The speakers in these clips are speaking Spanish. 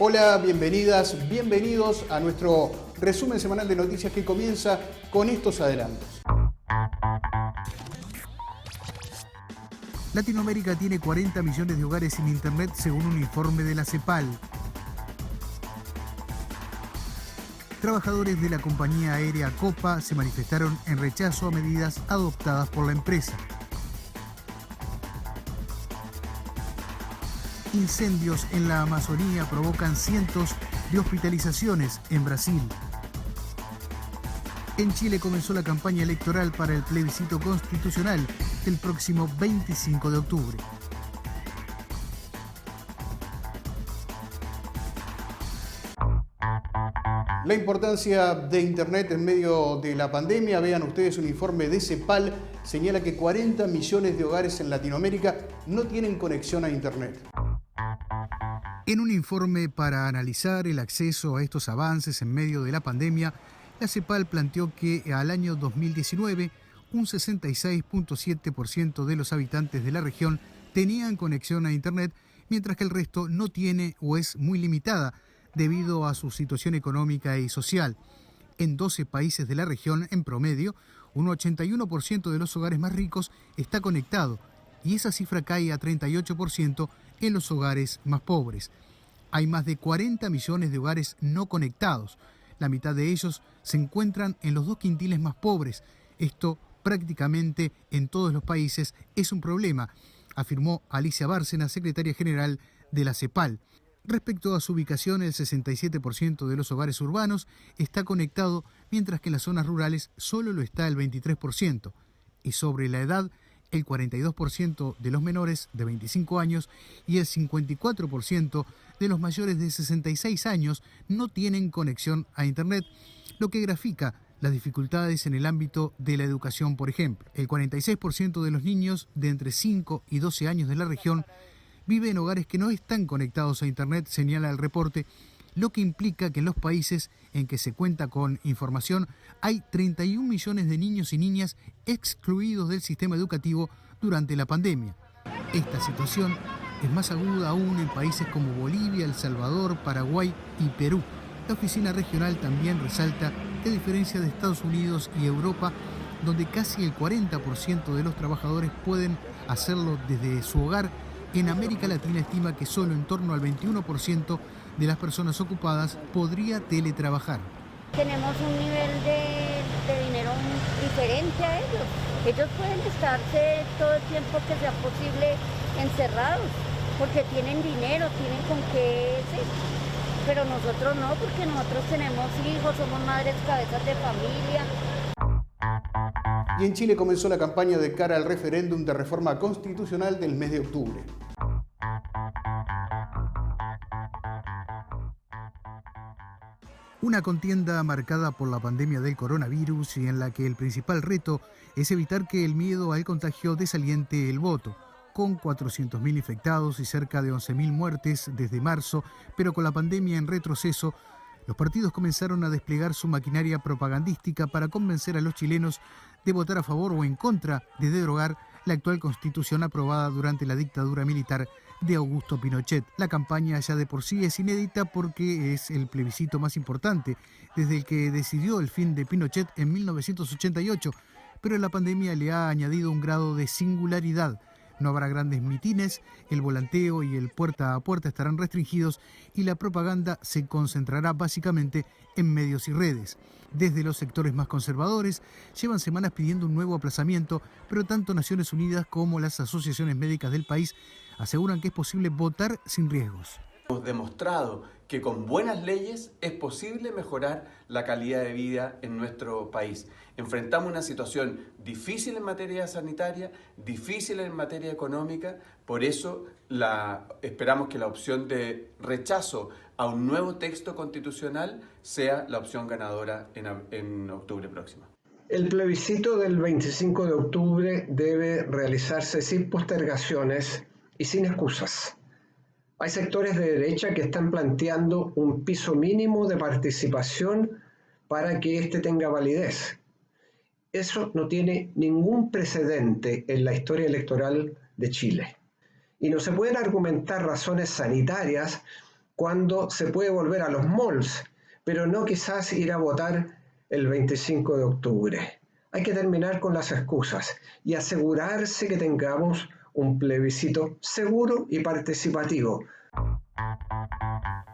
Hola, bienvenidas, bienvenidos a nuestro resumen semanal de noticias que comienza con estos adelantos. Latinoamérica tiene 40 millones de hogares sin internet según un informe de la CEPAL. Trabajadores de la compañía aérea Copa se manifestaron en rechazo a medidas adoptadas por la empresa. Incendios en la Amazonía provocan cientos de hospitalizaciones en Brasil. En Chile comenzó la campaña electoral para el plebiscito constitucional el próximo 25 de octubre. La importancia de Internet en medio de la pandemia. Vean ustedes un informe de CEPAL, señala que 40 millones de hogares en Latinoamérica no tienen conexión a Internet. En un informe para analizar el acceso a estos avances en medio de la pandemia, la CEPAL planteó que al año 2019, un 66.7% de los habitantes de la región tenían conexión a Internet, mientras que el resto no tiene o es muy limitada debido a su situación económica y social. En 12 países de la región, en promedio, un 81% de los hogares más ricos está conectado, y esa cifra cae a 38% en los hogares más pobres. Hay más de 40 millones de hogares no conectados. La mitad de ellos se encuentran en los 2 quintiles más pobres. Esto prácticamente en todos los países es un problema, afirmó Alicia Bárcena, secretaria general de la CEPAL. Respecto a su ubicación, el 67% de los hogares urbanos está conectado, mientras que en las zonas rurales solo lo está el 23%. Y sobre la edad, el 42% de los menores de 25 años y el 54% de los mayores de 66 años no tienen conexión a Internet, lo que grafica las dificultades en el ámbito de la educación, por ejemplo. El 46% de los niños de entre 5 y 12 años de la región vive en hogares que no están conectados a Internet, señala el reporte, lo que implica que en los países en que se cuenta con información hay 31 millones de niños y niñas excluidos del sistema educativo durante la pandemia. Esta situación es más aguda aún en países como Bolivia, El Salvador, Paraguay y Perú. La oficina regional también resalta que, a diferencia de Estados Unidos y Europa, donde casi el 40% de los trabajadores pueden hacerlo desde su hogar, en América Latina estima que solo en torno al 21% de las personas ocupadas podría teletrabajar. Tenemos un nivel de dinero diferente a ellos. Ellos pueden estarse todo el tiempo que sea posible encerrados, porque tienen dinero, tienen con qué, sí. Pero nosotros no, porque nosotros tenemos hijos, somos madres cabezas de familia. Y en Chile comenzó la campaña de cara al referéndum de reforma constitucional del mes de octubre. Una contienda marcada por la pandemia del coronavirus y en la que el principal reto es evitar que el miedo al contagio desaliente el voto. Con 400.000 infectados y cerca de 11.000 muertes desde marzo, pero con la pandemia en retroceso, los partidos comenzaron a desplegar su maquinaria propagandística para convencer a los chilenos de votar a favor o en contra de derogar la actual constitución aprobada durante la dictadura militar de Augusto Pinochet. La campaña ya de por sí es inédita porque es el plebiscito más importante desde el que decidió el fin de Pinochet en 1988, pero la pandemia le ha añadido un grado de singularidad. No habrá grandes mitines, el volanteo y el puerta a puerta estarán restringidos y la propaganda se concentrará básicamente en medios y redes. Desde los sectores más conservadores llevan semanas pidiendo un nuevo aplazamiento, pero tanto Naciones Unidas como las asociaciones médicas del país aseguran que es posible votar sin riesgos. Hemos demostrado que con buenas leyes es posible mejorar la calidad de vida en nuestro país. Enfrentamos una situación difícil en materia sanitaria, difícil en materia económica, por eso esperamos que la opción de rechazo a un nuevo texto constitucional sea la opción ganadora en octubre próximo. El plebiscito del 25 de octubre debe realizarse sin postergaciones y sin excusas. Hay sectores de derecha que están planteando un piso mínimo de participación para que éste tenga validez. Eso no tiene ningún precedente en la historia electoral de Chile. Y no se pueden argumentar razones sanitarias cuando se puede volver a los malls, pero no quizás ir a votar el 25 de octubre. Hay que terminar con las excusas y asegurarse que tengamos un plebiscito seguro y participativo.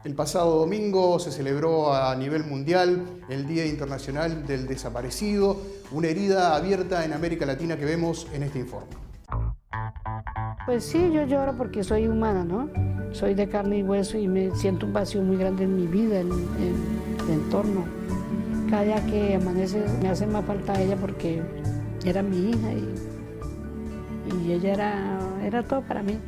El pasado domingo se celebró a nivel mundial el Día Internacional del Desaparecido, una herida abierta en América Latina que vemos en este informe. Pues sí, yo lloro porque soy humana, ¿no? Soy de carne y hueso y me siento un vacío muy grande en mi vida, en el entorno. Cada día que amanece me hace más falta ella porque era mi hija y ella era todo para mí.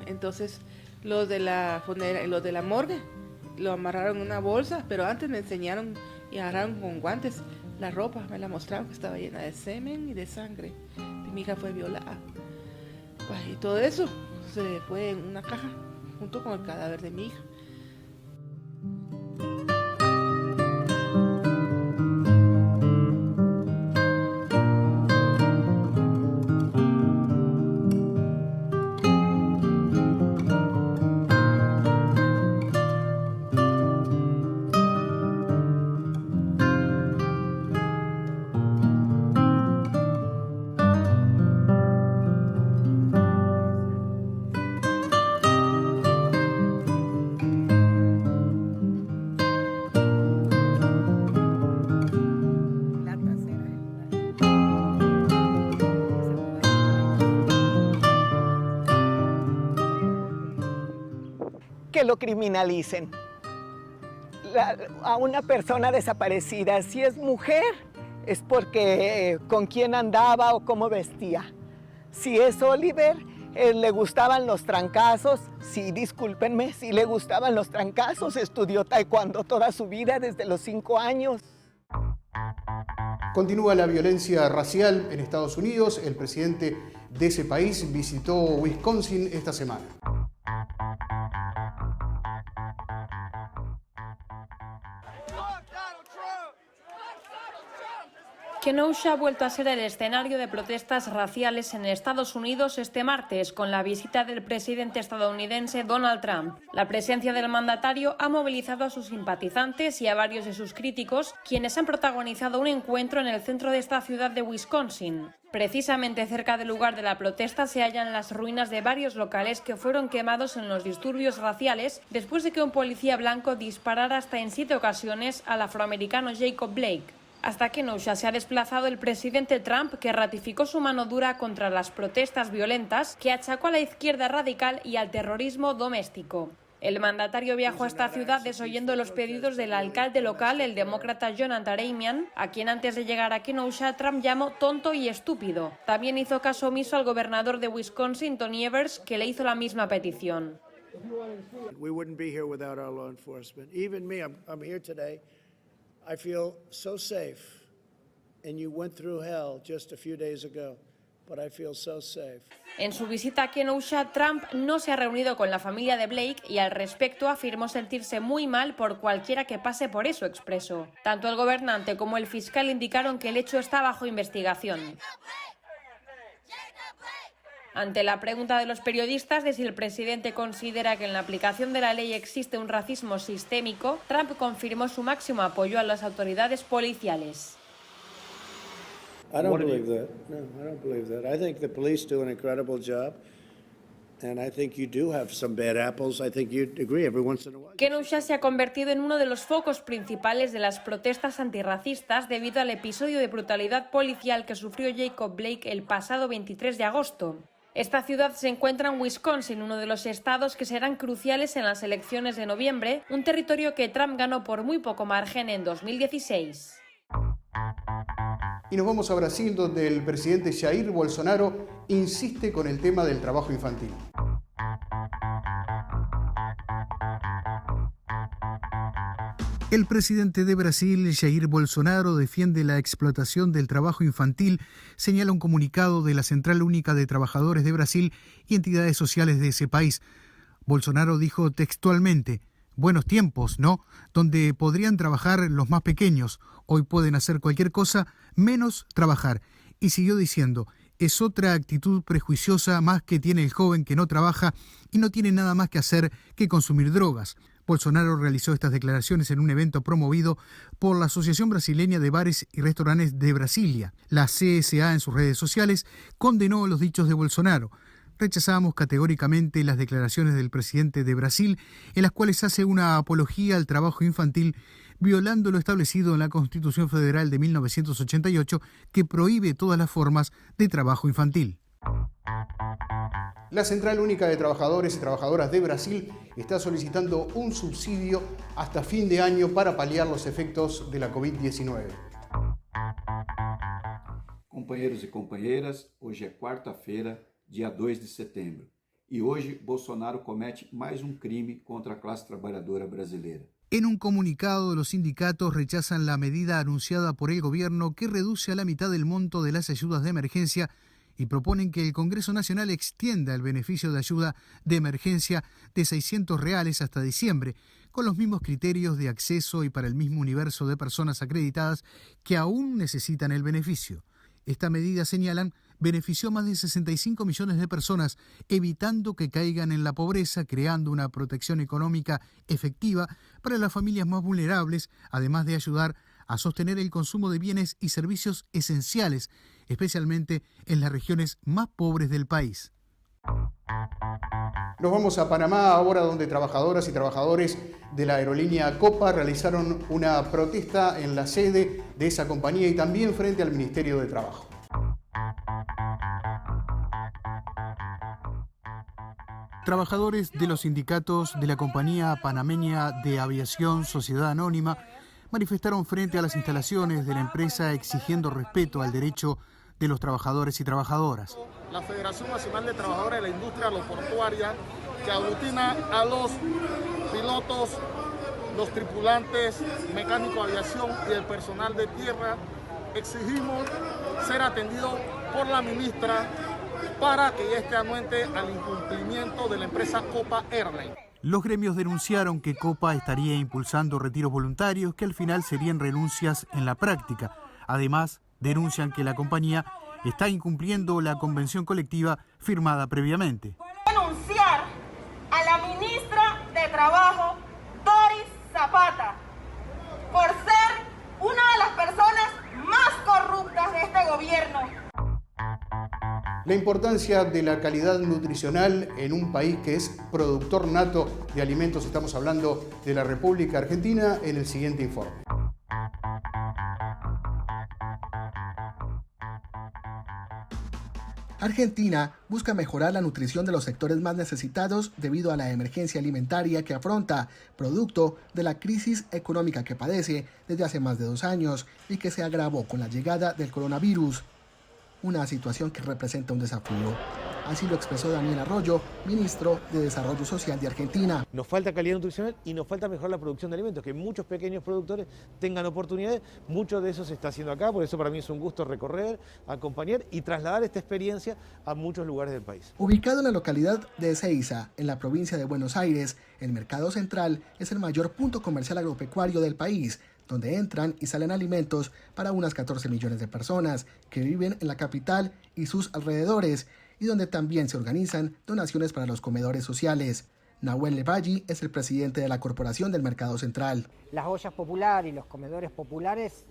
Entonces los de la morgue lo amarraron en una bolsa, pero antes me enseñaron y agarraron con guantes la ropa, me la mostraron que estaba llena de semen y de sangre. Y mi hija fue violada. Pues, y todo eso se fue en una caja junto con el cadáver de mi hija. Que lo criminalicen. A una persona desaparecida, si es mujer, es porque con quién andaba o cómo vestía. Si es Oliver, le gustaban los trancazos, sí, discúlpenme, si le gustaban los trancazos, estudió taekwondo toda su vida, desde los 5 años. Continúa la violencia racial en Estados Unidos. El presidente de ese país visitó Wisconsin esta semana. Kenosha ha vuelto a ser el escenario de protestas raciales en Estados Unidos este martes, con la visita del presidente estadounidense Donald Trump. La presencia del mandatario ha movilizado a sus simpatizantes y a varios de sus críticos, quienes han protagonizado un encuentro en el centro de esta ciudad de Wisconsin. Precisamente cerca del lugar de la protesta se hallan las ruinas de varios locales que fueron quemados en los disturbios raciales después de que un policía blanco disparara hasta en 7 ocasiones al afroamericano Jacob Blake. Hasta Kenosha se ha desplazado el presidente Trump, que ratificó su mano dura contra las protestas violentas, que achacó a la izquierda radical y al terrorismo doméstico. El mandatario viajó a esta ciudad desoyendo los pedidos del alcalde local, el demócrata Jonathan Damian, a quien antes de llegar a Kenosha Trump llamó tonto y estúpido. También hizo caso omiso al gobernador de Wisconsin, Tony Evers, que le hizo la misma petición. I feel so safe, and you went through hell just a few days ago, but I feel so safe. En su visita a Kenosha, Trump no se ha reunido con la familia de Blake y al respecto afirmó sentirse muy mal por cualquiera que pase por eso, expresó. Tanto el gobernante como el fiscal indicaron que el hecho está bajo investigación. Ante la pregunta de los periodistas de si el presidente considera que en la aplicación de la ley existe un racismo sistémico, Trump confirmó su máximo apoyo a las autoridades policiales. I don't believe that. No, I don't believe that. I think the police do an incredible job. And I think you do have some bad apples. I think you'd agree every once in a while. Kenosha se ha convertido en uno de los focos principales de las protestas antirracistas debido al episodio de brutalidad policial que sufrió Jacob Blake el pasado 23 de agosto. Esta ciudad se encuentra en Wisconsin, uno de los estados que serán cruciales en las elecciones de noviembre, un territorio que Trump ganó por muy poco margen en 2016. Y nos vamos a Brasil, donde el presidente Jair Bolsonaro insiste con el tema del trabajo infantil. El presidente de Brasil, Jair Bolsonaro, defiende la explotación del trabajo infantil, señala un comunicado de la Central Única de Trabajadores de Brasil y entidades sociales de ese país. Bolsonaro dijo textualmente: buenos tiempos, ¿no? Donde podrían trabajar los más pequeños. Hoy pueden hacer cualquier cosa menos trabajar. Y siguió diciendo: es otra actitud prejuiciosa más que tiene el joven que no trabaja y no tiene nada más que hacer que consumir drogas. Bolsonaro realizó estas declaraciones en un evento promovido por la Asociación Brasileña de Bares y Restaurantes de Brasilia. La CSA en sus redes sociales condenó los dichos de Bolsonaro. Rechazamos categóricamente las declaraciones del presidente de Brasil, en las cuales hace una apología al trabajo infantil, violando lo establecido en la Constitución Federal de 1988, que prohíbe todas las formas de trabajo infantil. La Central Única de Trabajadores y Trabajadoras de Brasil está solicitando un subsidio hasta fin de año para paliar los efectos de la COVID-19. Companheiros e companheiras, hoje é quarta-feira, dia 2 de setembro, e hoje Bolsonaro comete mais crime contra a classe trabalhadora brasileira. En un comunicado, los sindicatos rechazan la medida anunciada por el gobierno que reduce a la mitad el monto de las ayudas de emergencia y proponen que el Congreso Nacional extienda el beneficio de ayuda de emergencia de R$600 hasta diciembre, con los mismos criterios de acceso y para el mismo universo de personas acreditadas que aún necesitan el beneficio. Esta medida, señalan, benefició a más de 65 millones de personas, evitando que caigan en la pobreza, creando una protección económica efectiva para las familias más vulnerables, además de ayudar a sostener el consumo de bienes y servicios esenciales, especialmente en las regiones más pobres del país. Nos vamos a Panamá ahora, donde trabajadoras y trabajadores de la aerolínea Copa realizaron una protesta en la sede de esa compañía y también frente al Ministerio de Trabajo. Trabajadores de los sindicatos de la Compañía Panameña de Aviación Sociedad Anónima manifestaron frente a las instalaciones de la empresa exigiendo respeto al derecho de los trabajadores y trabajadoras. La Federación Nacional de Trabajadores de la Industria Aeroportuaria, que aglutina a los pilotos, los tripulantes, mecánicos de aviación y el personal de tierra, exigimos ser atendidos por la ministra para que éste anuente al incumplimiento de la empresa Copa Airlines. Los gremios denunciaron que Copa estaría impulsando retiros voluntarios que al final serían renuncias en la práctica. Además, denuncian que la compañía está incumpliendo la convención colectiva firmada previamente. Denunciar a la ministra de Trabajo, Doris Zapata, por ser una de las personas más corruptas de este gobierno. La importancia de la calidad nutricional en un país que es productor nato de alimentos, estamos hablando de la República Argentina, en el siguiente informe. Argentina busca mejorar la nutrición de los sectores más necesitados debido a la emergencia alimentaria que afronta, producto de la crisis económica que padece desde hace más de 2 años y que se agravó con la llegada del coronavirus. Una situación que representa un desafío. Así lo expresó Daniel Arroyo, ministro de Desarrollo Social de Argentina. Nos falta calidad nutricional y nos falta mejorar la producción de alimentos, que muchos pequeños productores tengan oportunidades. Mucho de eso se está haciendo acá, por eso para mí es un gusto recorrer, acompañar y trasladar esta experiencia a muchos lugares del país. Ubicado en la localidad de Ezeiza, en la provincia de Buenos Aires, el Mercado Central es el mayor punto comercial agropecuario del país, donde entran y salen alimentos para unas 14 millones de personas que viven en la capital y sus alrededores, y donde también se organizan donaciones para los comedores sociales. Nahuel Levalli es el presidente de la Corporación del Mercado Central. Las ollas populares y los comedores populares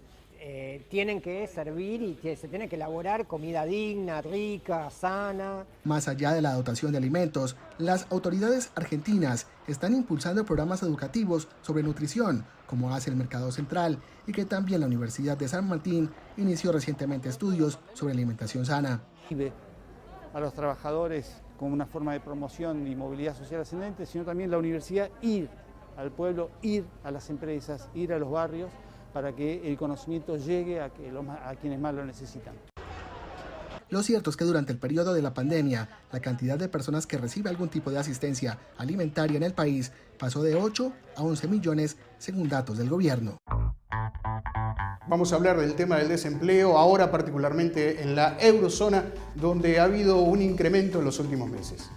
tienen que servir y se tiene que elaborar comida digna, rica, sana. Más allá de la dotación de alimentos, las autoridades argentinas están impulsando programas educativos sobre nutrición, como hace el Mercado Central, y que también la Universidad de San Martín inició recientemente estudios sobre alimentación sana. A los trabajadores como una forma de promoción y movilidad social ascendente, sino también la universidad ir al pueblo, ir a las empresas, ir a los barrios, para que el conocimiento llegue a quienes más lo necesitan. Lo cierto es que durante el periodo de la pandemia, la cantidad de personas que recibe algún tipo de asistencia alimentaria en el país pasó de 8 a 11 millones, según datos del gobierno. Vamos a hablar del tema del desempleo, ahora particularmente en la eurozona, donde ha habido un incremento en los últimos meses.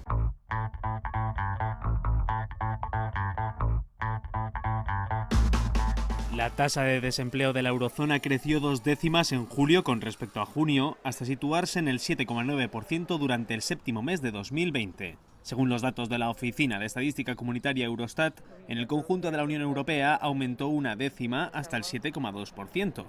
La tasa de desempleo de la eurozona creció 2 décimas en julio con respecto a junio, hasta situarse en el 7,9% durante el séptimo mes de 2020. Según los datos de la Oficina de Estadística Comunitaria Eurostat, en el conjunto de la Unión Europea aumentó 1 décima hasta el 7,2%.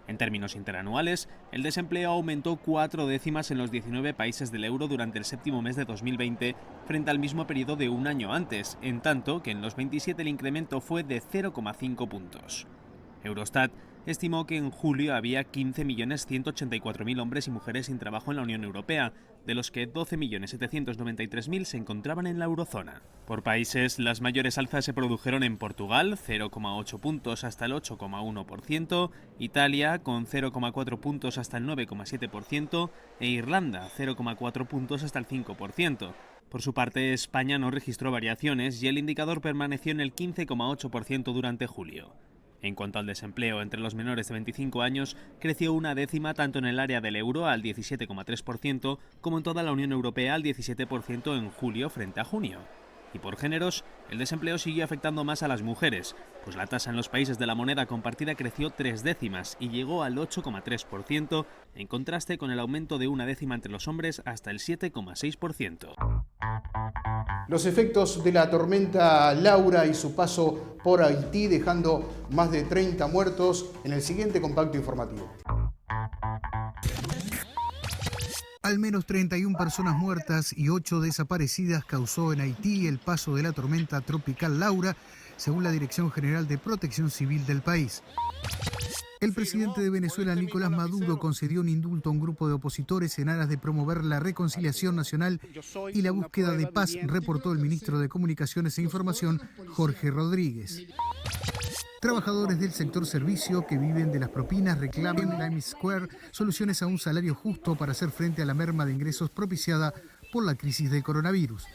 En términos interanuales, el desempleo aumentó 4 décimas en los 19 países del euro durante el séptimo mes de 2020 frente al mismo periodo de un año antes, en tanto que en los 27 el incremento fue de 0,5 puntos. Eurostat estimó que en julio había 15.184.000 hombres y mujeres sin trabajo en la Unión Europea, de los que 12.793.000 se encontraban en la eurozona. Por países, las mayores alzas se produjeron en Portugal, 0,8 puntos hasta el 8,1%, Italia, con 0,4 puntos hasta el 9,7%, e Irlanda, 0,4 puntos hasta el 5%. Por su parte, España no registró variaciones y el indicador permaneció en el 15,8% durante julio. En cuanto al desempleo entre los menores de 25 años, creció 1 décima tanto en el área del euro al 17,3% como en toda la Unión Europea al 17% en julio frente a junio. Y por géneros, el desempleo siguió afectando más a las mujeres, pues la tasa en los países de la moneda compartida creció 3 décimas y llegó al 8,3%, en contraste con el aumento de 1 décima entre los hombres hasta el 7,6%. Los efectos de la tormenta Laura y su paso por Haití, dejando más de 30 muertos, en el siguiente compacto informativo. Al menos 31 personas muertas y 8 desaparecidas causó en Haití el paso de la tormenta tropical Laura, según la Dirección General de Protección Civil del país. El presidente de Venezuela, Nicolás Maduro, concedió un indulto a un grupo de opositores en aras de promover la reconciliación nacional y la búsqueda de paz, reportó el ministro de Comunicaciones e Información, Jorge Rodríguez. Trabajadores del sector servicio que viven de las propinas reclaman en Times Square soluciones a un salario justo para hacer frente a la merma de ingresos propiciada por la crisis del coronavirus.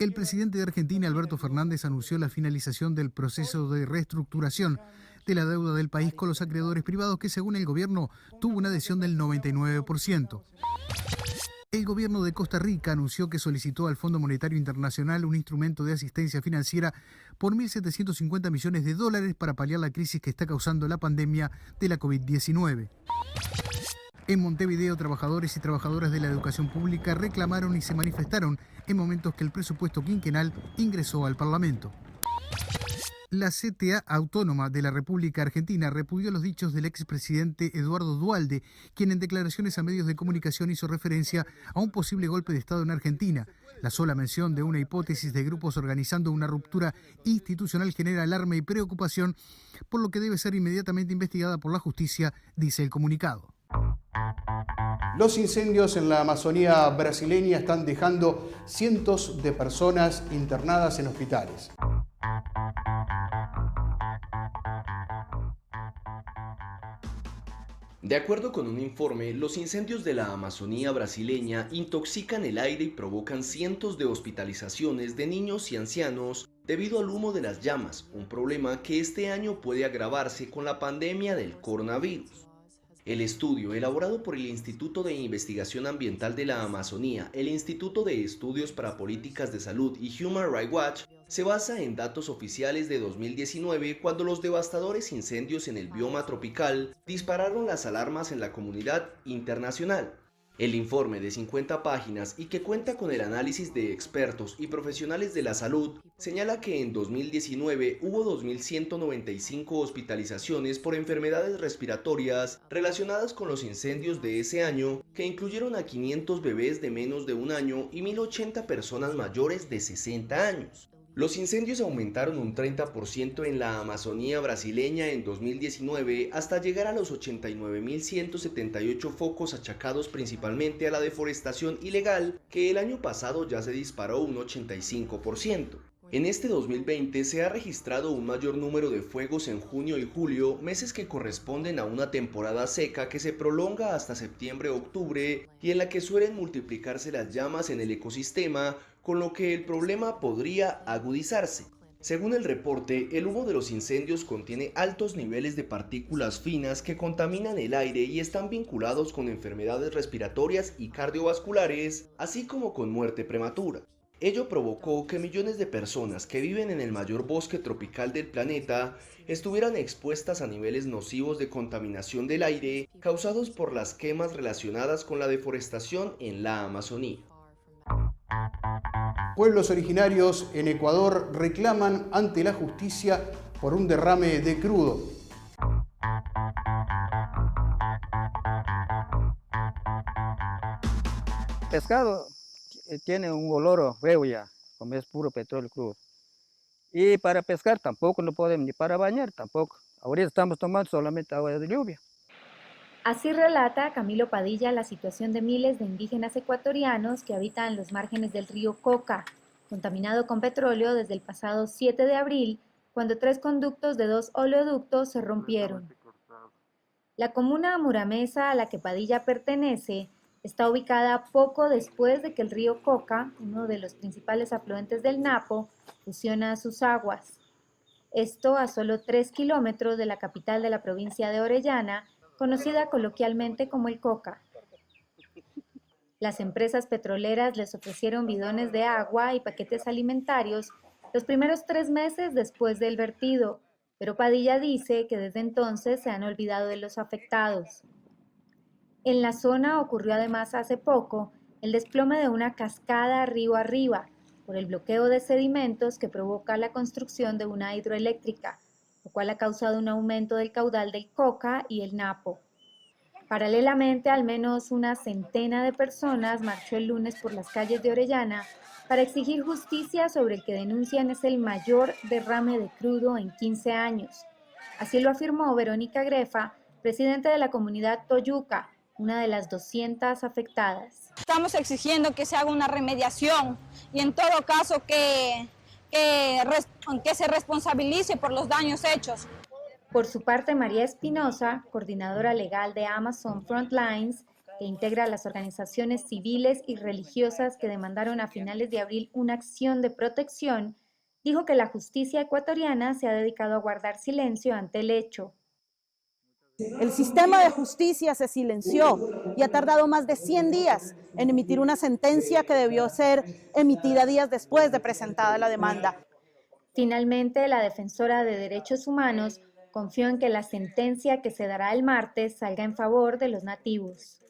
El presidente de Argentina, Alberto Fernández, anunció la finalización del proceso de reestructuración de la deuda del país con los acreedores privados, que según el gobierno tuvo una adhesión del 99%. El gobierno de Costa Rica anunció que solicitó al Fondo Monetario Internacional un instrumento de asistencia financiera por $1.750 millones para paliar la crisis que está causando la pandemia de la COVID-19. En Montevideo, trabajadores y trabajadoras de la educación pública reclamaron y se manifestaron en momentos que el presupuesto quinquenal ingresó al Parlamento. La CTA Autónoma de la República Argentina repudió los dichos del expresidente Eduardo Duhalde, quien en declaraciones a medios de comunicación hizo referencia a un posible golpe de Estado en Argentina. La sola mención de una hipótesis de grupos organizando una ruptura institucional genera alarma y preocupación, por lo que debe ser inmediatamente investigada por la justicia, dice el comunicado. Los incendios en la Amazonía brasileña están dejando cientos de personas internadas en hospitales. De acuerdo con un informe, los incendios de la Amazonía brasileña intoxican el aire y provocan cientos de hospitalizaciones de niños y ancianos debido al humo de las llamas, un problema que este año puede agravarse con la pandemia del coronavirus. El estudio, elaborado por el Instituto de Investigación Ambiental de la Amazonía, el Instituto de Estudios para Políticas de Salud y Human Rights Watch, se basa en datos oficiales de 2019, cuando los devastadores incendios en el bioma tropical dispararon las alarmas en la comunidad internacional. El informe de 50 páginas y que cuenta con el análisis de expertos y profesionales de la salud señala que en 2019 hubo 2.195 hospitalizaciones por enfermedades respiratorias relacionadas con los incendios de ese año, que incluyeron a 500 bebés de menos de un año y 1.080 personas mayores de 60 años. Los incendios aumentaron un 30% en la Amazonía brasileña en 2019 hasta llegar a los 89.178 focos achacados principalmente a la deforestación ilegal, que el año pasado ya se disparó un 85%. En este 2020 se ha registrado un mayor número de fuegos en junio y julio, meses que corresponden a una temporada seca que se prolonga hasta septiembre-octubre y en la que suelen multiplicarse las llamas en el ecosistema, con lo que el problema podría agudizarse. Según el reporte, el humo de los incendios contiene altos niveles de partículas finas que contaminan el aire y están vinculados con enfermedades respiratorias y cardiovasculares, así como con muerte prematura. Ello provocó que millones de personas que viven en el mayor bosque tropical del planeta estuvieran expuestas a niveles nocivos de contaminación del aire causados por las quemas relacionadas con la deforestación en la Amazonía. Pueblos originarios en Ecuador reclaman ante la justicia por un derrame de crudo. Pescado tiene un olor feo ya, como es puro petróleo crudo. Y para pescar tampoco no podemos, ni para bañar tampoco. Ahorita estamos tomando solamente agua de lluvia. Así relata Camilo Padilla la situación de miles de indígenas ecuatorianos que habitan los márgenes del río Coca, contaminado con petróleo desde el pasado 7 de abril, cuando 3 conductos de 2 oleoductos se rompieron. La comuna muramesa a la que Padilla pertenece está ubicada poco después de que el río Coca, uno de los principales afluentes del Napo, fusiona sus aguas. Esto a solo 3 kilómetros de la capital de la provincia de Orellana, conocida coloquialmente como el Coca. Las empresas petroleras les ofrecieron bidones de agua y paquetes alimentarios los primeros 3 meses después del vertido, pero Padilla dice que desde entonces se han olvidado de los afectados. En la zona ocurrió además hace poco el desplome de una cascada río arriba por el bloqueo de sedimentos que provoca la construcción de una hidroeléctrica, lo cual ha causado un aumento del caudal del Coca y el Napo. Paralelamente, al menos una centena de personas marchó el lunes por las calles de Orellana para exigir justicia sobre el que denuncian es el mayor derrame de crudo en 15 años. Así lo afirmó Verónica Grefa, presidenta de la comunidad Toyuca, una de las 200 afectadas. Estamos exigiendo que se haga una remediación y en todo caso que se responsabilice por los daños hechos. Por su parte, María Espinosa, coordinadora legal de Amazon Frontlines, que integra las organizaciones civiles y religiosas que demandaron a finales de abril una acción de protección, dijo que la justicia ecuatoriana se ha dedicado a guardar silencio ante el hecho. El sistema de justicia se silenció y ha tardado más de 100 días en emitir una sentencia que debió ser emitida días después de presentada la demanda. Finalmente, la defensora de derechos humanos confió en que la sentencia que se dará el martes salga en favor de los nativos.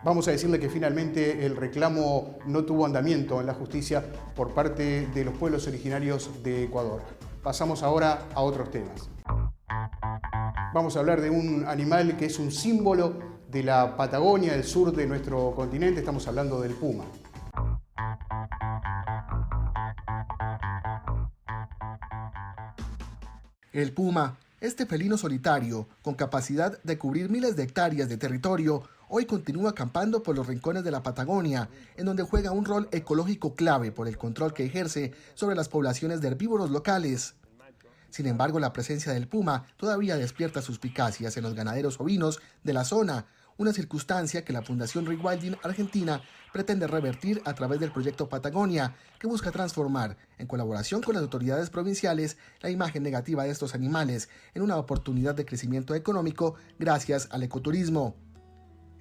Vamos a decirle que finalmente el reclamo no tuvo andamiento en la justicia por parte de los pueblos originarios de Ecuador. Pasamos ahora a otros temas. Vamos a hablar de un animal que es un símbolo de la Patagonia, del sur de nuestro continente. Estamos hablando del puma. El puma, este felino solitario, con capacidad de cubrir miles de hectáreas de territorio, hoy continúa acampando por los rincones de la Patagonia, en donde juega un rol ecológico clave por el control que ejerce sobre las poblaciones de herbívoros locales. Sin embargo, la presencia del puma todavía despierta suspicacias en los ganaderos ovinos de la zona, una circunstancia que la Fundación Rewilding Argentina pretende revertir a través del proyecto Patagonia, que busca transformar, en colaboración con las autoridades provinciales, la imagen negativa de estos animales en una oportunidad de crecimiento económico gracias al ecoturismo.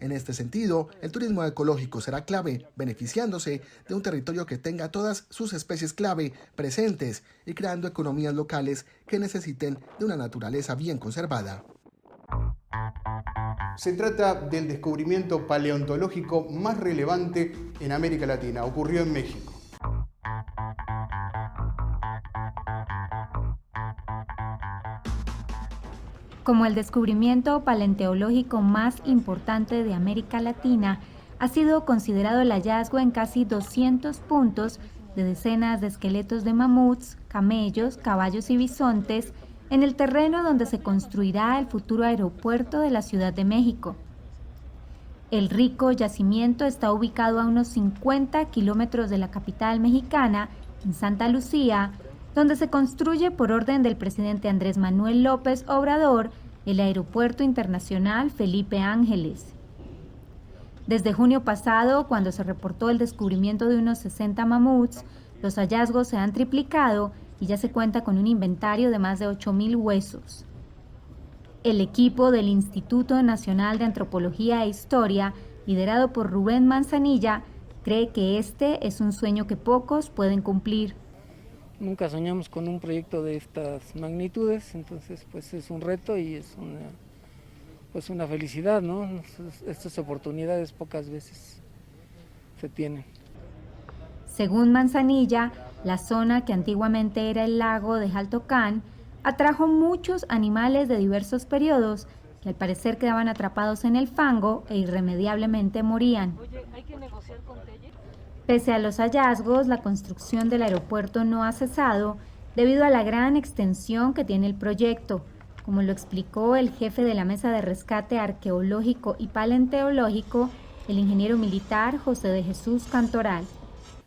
En este sentido, el turismo ecológico será clave, beneficiándose de un territorio que tenga todas sus especies clave presentes y creando economías locales que necesiten de una naturaleza bien conservada. Se trata del descubrimiento paleontológico más relevante en América Latina. Ocurrió en México. Como el descubrimiento paleontológico más importante de América Latina, ha sido considerado el hallazgo en casi 200 puntos de decenas de esqueletos de mamuts, camellos, caballos y bisontes en el terreno donde se construirá el futuro aeropuerto de la Ciudad de México. El rico yacimiento está ubicado a unos 50 kilómetros de la capital mexicana, en Santa Lucía, donde se construye por orden del presidente Andrés Manuel López Obrador el Aeropuerto Internacional Felipe Ángeles. Desde junio pasado, cuando se reportó el descubrimiento de unos 60 mamuts, los hallazgos se han triplicado y ya se cuenta con un inventario de más de 8.000 huesos. El equipo del Instituto Nacional de Antropología e Historia, liderado por Rubén Manzanilla, cree que este es un sueño que pocos pueden cumplir. Nunca soñamos con un proyecto de estas magnitudes, entonces pues es un reto y es una felicidad, ¿no? Estas oportunidades pocas veces se tienen. Según Manzanilla, la zona que antiguamente era el lago de Jaltocán atrajo muchos animales de diversos periodos que al parecer quedaban atrapados en el fango e irremediablemente morían. Oye, ¿hay que negociar con Telle? Pese a los hallazgos, la construcción del aeropuerto no ha cesado debido a la gran extensión que tiene el proyecto, como lo explicó el jefe de la Mesa de Rescate Arqueológico y Paleontológico, el ingeniero militar José de Jesús Cantoral.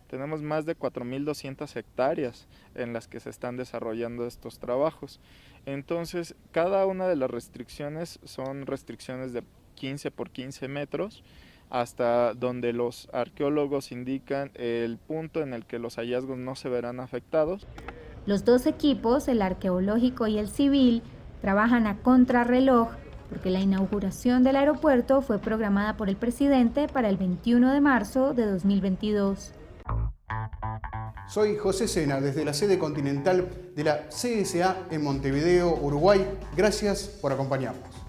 Tenemos más de 4.200 hectáreas en las que se están desarrollando estos trabajos. Entonces, cada una de las restricciones son restricciones de 15 por 15 metros, hasta donde los arqueólogos indican el punto en el que los hallazgos no se verán afectados. Los dos equipos, el arqueológico y el civil, trabajan a contrarreloj porque la inauguración del aeropuerto fue programada por el presidente para el 21 de marzo de 2022. Soy José Sena, desde la sede continental de la CSA en Montevideo, Uruguay. Gracias por acompañarnos.